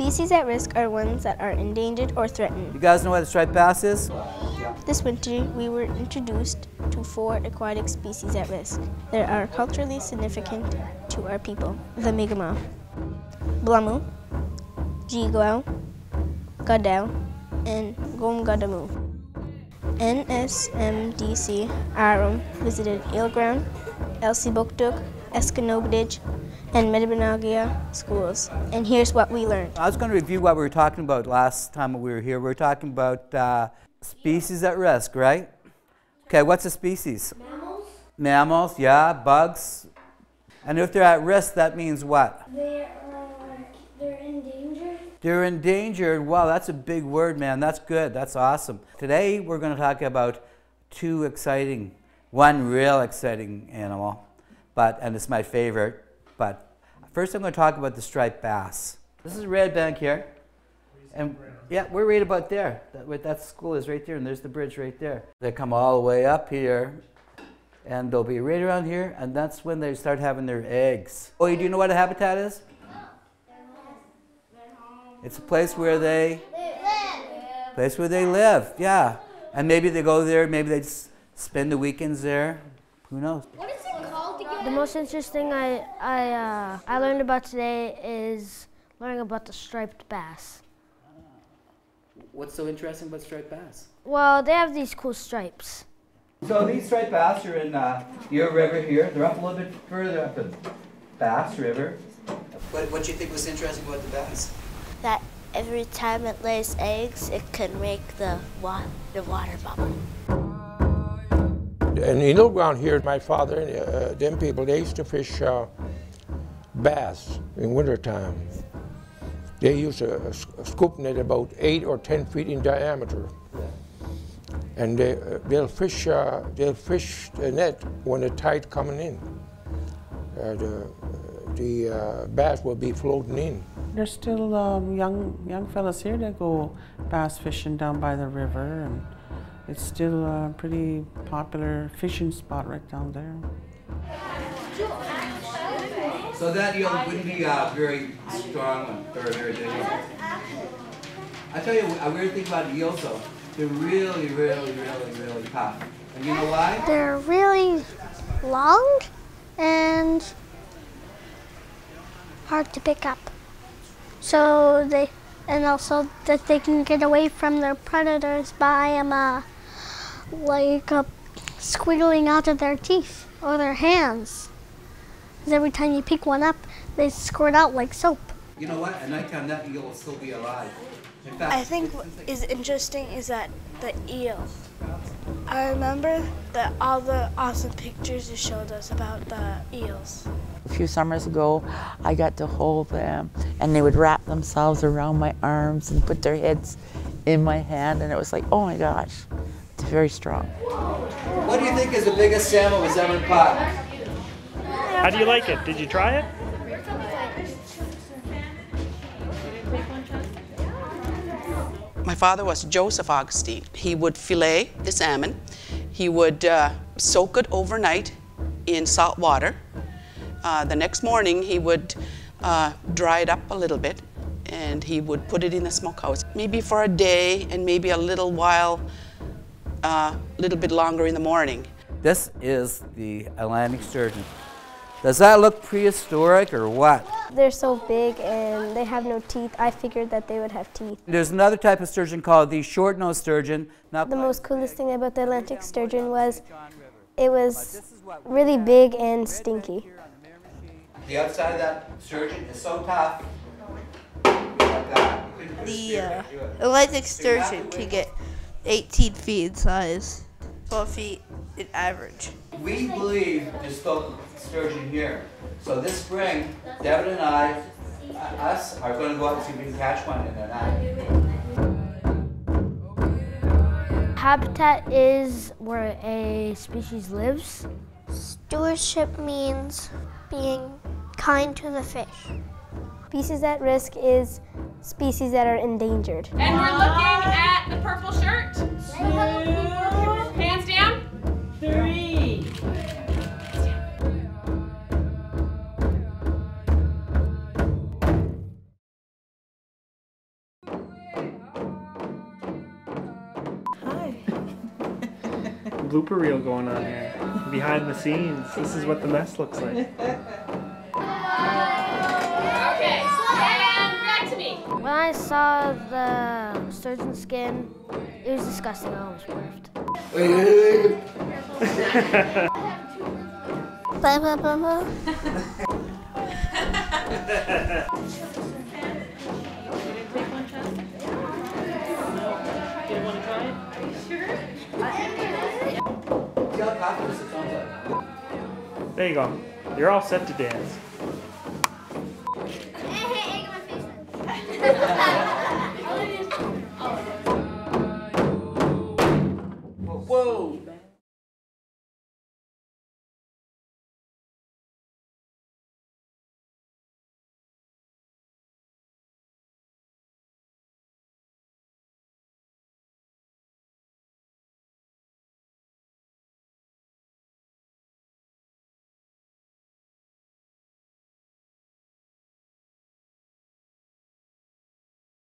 Species at risk are ones that are endangered or threatened. You guys know what a striped bass is? This winter, we were introduced to 4 aquatic species at risk that are culturally significant to our people. The Micmac, Blamu, Jigwell, Gadel, and Gomgadamu. NSMDC AAROM visited Eelground, Elsipogtog, Esgenoopetitj, and Metepenagiag schools. And here's what we learned. I was going to review what we were talking about last time we were here. We were talking about species at risk, right? Okay, what's a species? Mammals. Mammals, yeah, bugs. And if they're at risk, that means what? They're endangered. They're endangered. Wow, that's a big word, man. That's good. That's awesome. Today, we're going to talk about one real exciting animal, and it's my favorite. But first, I'm going to talk about the striped bass. This is Red Bank here. And yeah, we're right about there. That school is right there, and there's the bridge right there. They come all the way up here, and they'll be right around here, and that's when they start having their eggs. Oh, do you know what a habitat is? It's a place where they live, yeah. And maybe they go there, maybe they just spend the weekends there. Who knows? What is it called again? The most interesting I learned about today is learning about the striped bass. What's so interesting about striped bass? Well, they have these cool stripes. So these striped bass are in your river here. They're up a little bit further up the Bass River. What do you think was interesting about the bass? That every time it lays eggs, it can make the water bubble. In Eelground here, my father and them people, they used to fish bass in wintertime. They used a scoop net about 8 or 10 feet in diameter. And they'll fish the net when the tide coming in. The bass will be floating in. There's still young fellas here that go bass fishing down by the river, and it's still a pretty popular fishing spot right down there. So that eel wouldn't be a very strong one, or very big one. I tell you a weird thing about eels though. They're really, really, really, really tough. And you know why? They're really long and hard to pick up. So also that they can get away from their predators by squiggling out of their teeth or their hands. Because every time you pick one up, they squirt out like soap. You know what? At nighttime, that eel will still be alive. In fact, I think what is interesting is that the eel. I remember all the awesome pictures you showed us about the eels. A few summers ago, I got to hold them, and they would wrap themselves around my arms and put their heads in my hand, and it was like, oh my gosh, it's very strong. What do you think is the biggest salmon was ever caught? How do you like it? Did you try it? My father was Joseph Augustine. He would fillet the salmon. He would soak it overnight in salt water. The next morning he would dry it up a little bit, and he would put it in the smokehouse, maybe for a day and maybe a little while, little bit longer in the morning. This is the Atlantic sturgeon. Does that look prehistoric or what? They're so big and they have no teeth. I figured that they would have teeth. There's another type of sturgeon called the short-nosed sturgeon. The most coolest thing about the Atlantic sturgeon was it was really big and stinky. The outside of that sturgeon is so tough. Like that. The Atlantic sturgeon can get 18 feet in size, 12 feet in average. We believe there's still sturgeon here. So this spring, Devin and us are going to go out and see if we can catch one in the night. Habitat is where a species lives. Stewardship means being kind to the fish. Species at risk is species that are endangered. And we're looking at the purple shirt. Hands down. 3. blooper reel going on here. Behind the scenes, this is what the mess looks like. Okay, and back to me. When I saw the sturgeon skin, it was disgusting. I almost barfed. There you go. You're all set to dance. Whoa!